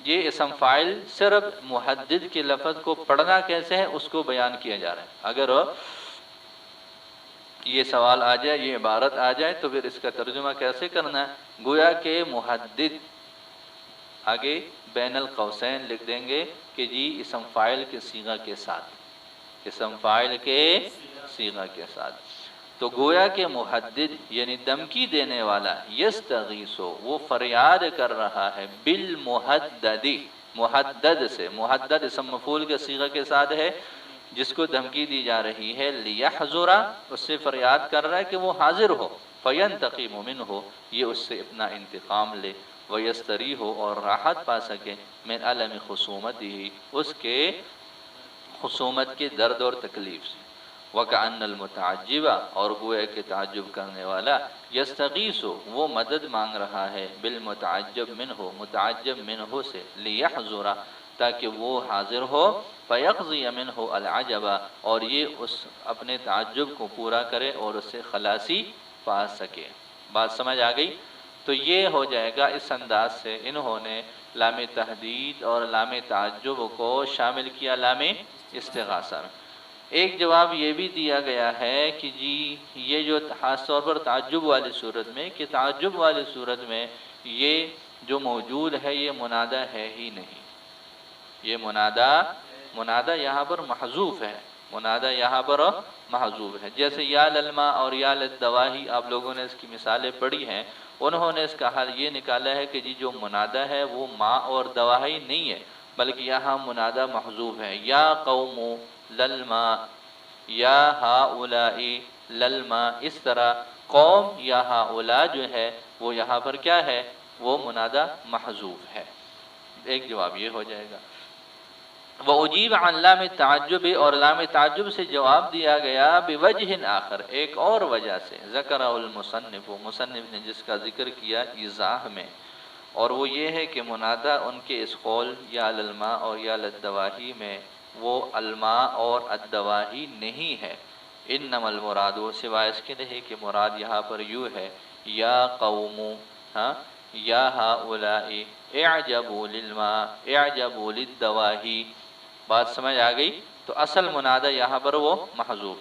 یہ اسم فاعل صرف محدد کے لفظ کو پڑھنا کیسے ہے اس کو بیان کیا جا رہا ہے. اگر یہ سوال آ جائے، یہ عبارت آ جائے، تو پھر اس کا ترجمہ کیسے کرنا ہے؟ گویا کہ محدد آگے بین القوسین لکھ دیں گے کہ جی اسم فاعل کے صیغہ کے ساتھ، اسم فاعل کے صیغہ کے ساتھ. تو گویا کہ محدد یعنی دھمکی دینے والا، یستغیثو، وہ فریاد کر رہا ہے، بالمحددی، محدد سے، محدد اسم مفعول کے صیغہ کے ساتھ ہے جس کو دھمکی دی جا رہی ہے، لیحذر، اس سے فریاد کر رہا ہے کہ وہ حاضر ہو، فینتقم منہ، یہ اس سے اپنا انتقام لے، ویستریح، اور راحت پا سکے، من علم خصومتہ، اس کے خصومت کے درد اور تکلیف سے. وَكَأَنَّ الْمُتَعَجِّبَ، اور گویا کہ تعجب کرنے والا، یستغیث، وہ مدد مانگ رہا ہے، بالمتعجب منہ، متعجب منہ سے، لیحذر، تاکہ وہ حاضر ہو، فیقضی منہ العجب، اور یہ اس اپنے تعجب کو پورا کرے اور اس سے خلاصی پا سکے. بات سمجھ آ گئی؟ تو یہ ہو جائے گا. اس انداز سے انہوں نے لام تحدید اور لام تعجب کو شامل کیا لام استغاثہ میں. ایک جواب یہ بھی دیا گیا ہے کہ جی یہ جو خاص طور پر تعجب والی صورت میں، کہ تعجب والی صورت میں یہ جو موجود ہے یہ منادہ ہے ہی نہیں. یہ منادہ یہاں پر محذوف ہے، منادہ یہاں پر محذوف ہے. جیسے یا للما اور یا للدواہی، آپ لوگوں نے اس کی مثالیں پڑھی ہیں. انہوں نے اس کا حل یہ نکالا ہے کہ جی جو منادہ ہے وہ ماں اور دواہی نہیں ہے، بلکہ یہاں منادہ محذوف ہے. یا قوم للما، یا ہؤلاء للما، اس طرح قوم یا ہؤلاء جو ہے وہ یہاں پر کیا ہے؟ وہ منادہ محذوف ہے. ایک جواب یہ ہو جائے گا. وَأُجِيبَ عَنْ لَامِ التَّعَجُّبِ، اور لام تعجب سے جواب دیا گیا بوجہ آخر، ایک اور وجہ سے، ذکرہ المصنف، مصنف نے جس کا ذکر کیا ایضاح میں، اور وہ یہ ہے کہ منادہ ان کے اس قول یا للما اور یا للدواہی میں وہ الماء اور الدواہی نہیں ہے. انما المراد، سوائے اس کے نہیں کہ مراد یہاں پر یوں ہے، یا قوم، یا ہؤلاء اعجبوا للماء اعجبوا للدواہی. بات سمجھ آ گئی؟ تو اصل منادہ یہاں پر وہ محذوف.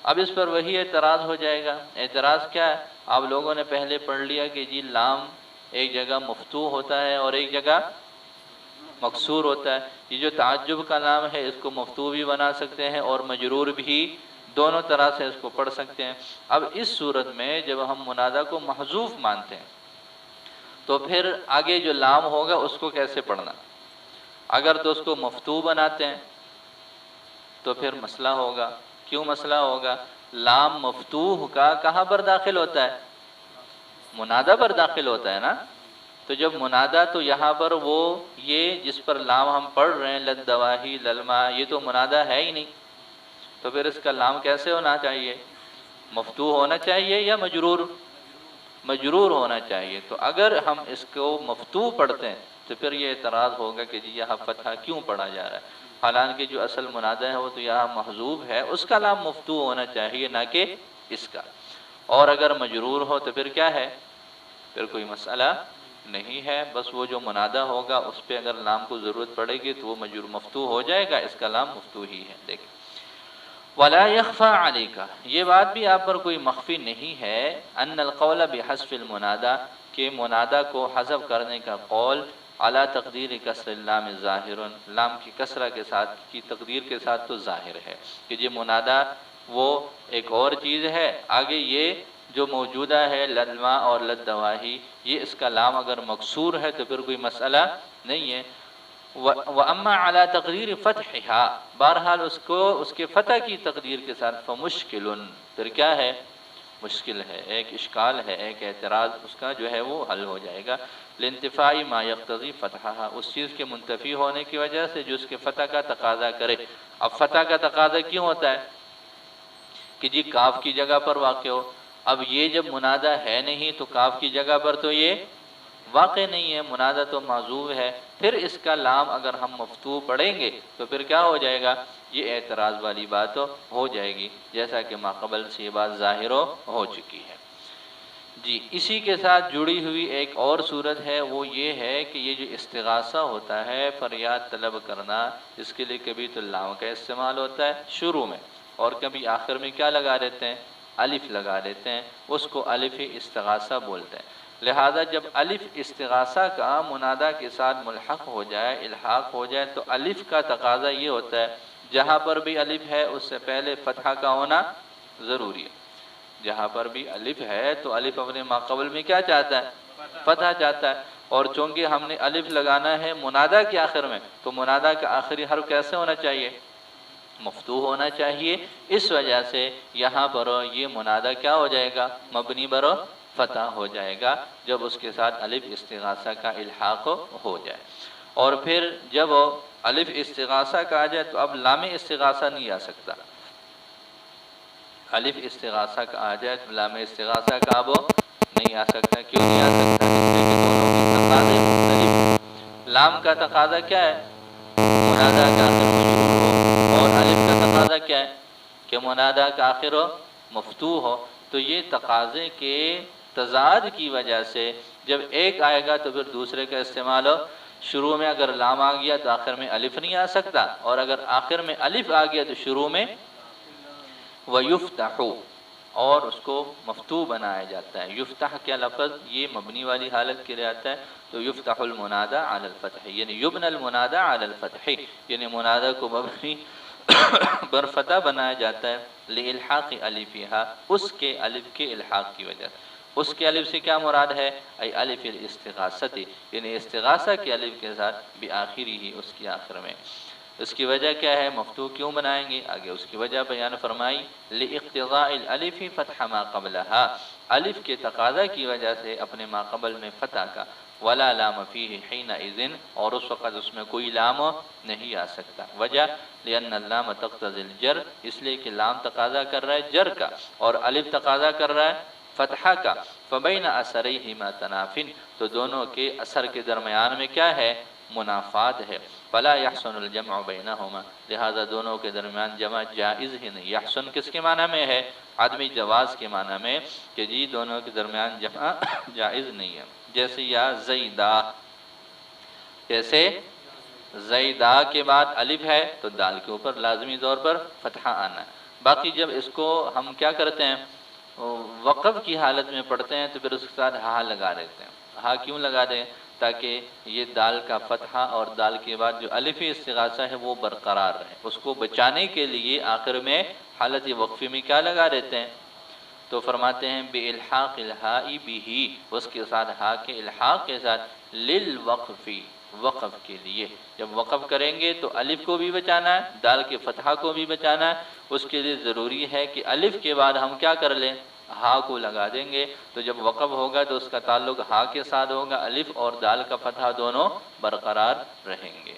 اب اس پر وہی اعتراض ہو جائے گا. اعتراض کیا ہے؟ آپ لوگوں نے پہلے پڑھ لیا کہ جی لام ایک جگہ مفتوح ہوتا ہے اور ایک جگہ مکسور ہوتا ہے۔ یہ جو تعجب کا لام ہے اس کو مفتوح بھی بنا سکتے ہیں اور مجرور بھی، دونوں طرح سے اس کو پڑھ سکتے ہیں۔ اب اس صورت میں جب ہم منادہ کو محذوف مانتے ہیں تو پھر آگے جو لام ہوگا اس کو کیسے پڑھنا؟ اگر تو اس کو مفتوح بناتے ہیں تو پھر مسئلہ ہوگا۔ کیوں مسئلہ ہوگا؟ لام مفتوح کا کہاں پر داخل ہوتا ہے؟ منادہ پر داخل ہوتا ہے نا۔ تو جب منادہ تو یہاں پر وہ یہ جس پر لام ہم پڑھ رہے ہیں للدواہی للما، یہ تو منادہ ہے ہی نہیں، تو پھر اس کا لام کیسے ہونا چاہیے؟ مفتوح ہونا چاہیے یا مجرور؟ مجرور ہونا چاہیے۔ تو اگر ہم اس کو مفتوح پڑھتے ہیں تو پھر یہ اعتراض ہوگا کہ جی یہاں فتحہ کیوں پڑھا جا رہا ہے، حالانکہ جو اصل منادہ ہے وہ تو یہاں محذوف ہے، اس کا لام مفتوح ہونا چاہیے نہ کہ اس کا۔ اور اگر مجرور ہو تو پھر کیا ہے؟ پھر کوئی مسئلہ نہیں ہے، بس وہ جو منادہ ہوگا اس پہ اگر لام کو ضرورت پڑے گی تو وہ مجرور مفتوح ہو جائے گا، اس کا لام مفتوح ہی ہے۔ دیکھیں وَلَا يَخْفَى عَلَيْكَ، یہ بات بھی آپ پر کوئی مخفی نہیں ہے، أَنَّ الْقَوْلَ بِحَذْفِ الْمُنَادَى، کہ منادہ کو حذف کرنے کا قول عَلَى تقدیر کسر اللام ظاہر، لام کی کسرہ کے ساتھ کی تقدیر کے ساتھ تو ظاہر ہے کہ یہ منادہ وہ ایک اور چیز ہے، آگے یہ جو موجودہ ہے للما اور للدواہی، یہ اس کا لام اگر مکسور ہے تو پھر کوئی مسئلہ نہیں ہے۔ وَأَمَّا عَلَى تَقْدِيرِ فَتْحِهَا، بہرحال اس کو اس کے فتح کی تقدیر کے ساتھ فَمُشْكِلٌ، پھر کیا ہے؟ مشکل ہے، ایک اشکال ہے، ایک اعتراض اس کا جو ہے وہ حل ہو جائے گا۔ لِانْتِفَاءِ مَا يَقْتَضِي فَتْحَهَا، اس چیز کے منتفی ہونے کی وجہ سے جو اس کے فتح کا تقاضا کرے۔ اب فتح کا تقاضا کیوں ہوتا ہے؟ کہ جی کاف کی جگہ پر واقع ہو۔ اب یہ جب منادہ ہے نہیں تو کاف کی جگہ پر تو یہ واقع نہیں ہے، منادہ تو معذوف ہے، پھر اس کا لام اگر ہم مفتوح پڑھیں گے تو پھر کیا ہو جائے گا؟ یہ اعتراض والی بات ہو جائے گی، جیسا کہ ماقبل سے یہ بات ظاہر ہو چکی ہے۔ جی اسی کے ساتھ جڑی ہوئی ایک اور صورت ہے، وہ یہ ہے کہ یہ جو استغاثہ ہوتا ہے فریاد طلب کرنا، اس کے لیے کبھی تو لام کا استعمال ہوتا ہے شروع میں، اور کبھی آخر میں کیا لگا دیتے ہیں؟ الف لگا دیتے ہیں، اس کو الف استغاثہ بولتے ہیں۔ لہذا جب الف استغاثہ کا منادہ کے ساتھ ملحق ہو جائے، الحاق ہو جائے، تو الف کا تقاضا یہ ہوتا ہے جہاں پر بھی الف ہے اس سے پہلے فتحہ کا ہونا ضروری ہے۔ جہاں پر بھی الف ہے تو الف اپنے ماقبل میں کیا چاہتا ہے؟ فتحہ چاہتا ہے، اور چونکہ ہم نے الف لگانا ہے منادہ کے آخر میں، تو منادہ کا آخری حرف کیسے ہونا چاہیے؟ مفتوح ہونا چاہیے۔ اس وجہ سے یہاں پر یہ منادہ کیا ہو جائے گا؟ مبنی بر فتح ہو جائے گا جب اس کے ساتھ الف استغاثہ کا الحاق ہو جائے۔ اور پھر جب الف استغاثہ کا آ جائے تو اب لام استغاثہ نہیں آ سکتا۔ الف استغاثہ کا آ جائے تو لام استغاثہ کا اب نہیں آ سکتا۔ کیوں نہیں آ سکتا؟ اس لیے کہ دونوں کے تقاضے مختلف۔ لام کا تقاضا کیا ہے؟ منادہ کا آخر مجرور ہو، اور الف کا تقاضا کیا ہے؟ کہ منادہ کا آخر مفتوح ہو۔ تو یہ تقاضے کے تضاد کی وجہ سے جب ایک آئے گا تو پھر دوسرے کا استعمال ہو۔ شروع میں اگر لام آ گیا تو آخر میں الف نہیں آ سکتا، اور اگر آخر میں الف آ گیا تو شروع میں وَيُفْتَحُ، اور اس کو مفتوح بنایا جاتا ہے۔ یفتح کیا لفظ یہ مبنی والی حالت کے لیے آتا ہے، تو یفتح المنادى علی الفتح، یعنی یبنى المنادى علی الفتح، یعنی منادہ کو مبنی بر فتح بنایا جاتا ہے لِإِلْحَاقِ أَلِفِهَا، اس کے الف کے الحاق کی وجہ سے۔ اس کے الف سے کیا مراد ہے؟ ای الف الاستغاثۃ، یعنی استغاثہ کے الف کے ساتھ بآخری ہی، اس کی آخر میں۔ اس کی وجہ کیا ہے؟ مفتوح کیوں بنائیں گے؟ آگے اس کی وجہ بیان فرمائی، لِاقْتِضَاءِ الْأَلِفِ فَتْحَ مَا قَبْلَهَا، الف کے تقاضا کی وجہ سے اپنے ما قبل میں فتح کا، وَلَا لَامَ فِيهِ حِينَئِذٍ، اور اس وقت اس میں کوئی لام نہیں آ سکتا۔ وجہ لِأَنَّ اللَّامَ تَقْتَضِي الْجَرْ، اس لیے کہ لام تقاضا کر رہا ہے جر کا، اور الف تقاضا کر رہا ہے فتحہ کا۔ فَبَيْنَ أَثَرَيْهِمَا تَنَافٍ، تو دونوں کے اثر کے درمیان میں کیا ہے؟ منافات ہے۔ فلا يحسن الجمع بینہما، لہذا دونوں کے درمیان جمع جائز ہی نہیں۔ یحسن کس کے معنی میں ہے؟ عدمی جواز کے معنی میں، کہ جی دونوں کے درمیان جمع جائز نہیں ہے۔ جیسے یا زیدہ، جیسے زیدہ کے بعد الف ہے تو دال کے اوپر لازمی طور پر فتحہ آنا ہے۔ باقی جب اس کو ہم کیا کرتے ہیں؟ وقف کی حالت میں پڑھتے ہیں تو پھر اس کے ساتھ ہا لگا دیتے ہیں، ہا کیوں لگا دیں؟ تاکہ یہ دال کا فتحہ اور دال کے بعد جو الف استغاثہ ہے وہ برقرار رہے، اس کو بچانے کے لیے آخر میں حالت وقفی میں کیا لگا دیتے ہیں؟ تو فرماتے ہیں بِإِلْحَاقِ الْحَاءِ بِهِ، اس کے ساتھ ہا کے الحاق کے ساتھ، لِلْوَقْفِ، وقف کے لیے۔ جب وقف کریں گے تو الف کو بھی بچانا ہے، دال کے فتحہ کو بھی بچانا ہے، اس کے لیے ضروری ہے کہ الف کے بعد ہم کیا کر لیں؟ ہا کو لگا دیں گے۔ تو جب وقف ہوگا تو اس کا تعلق ہا کے ساتھ ہوگا، الف اور دال کا فتحہ دونوں برقرار رہیں گے۔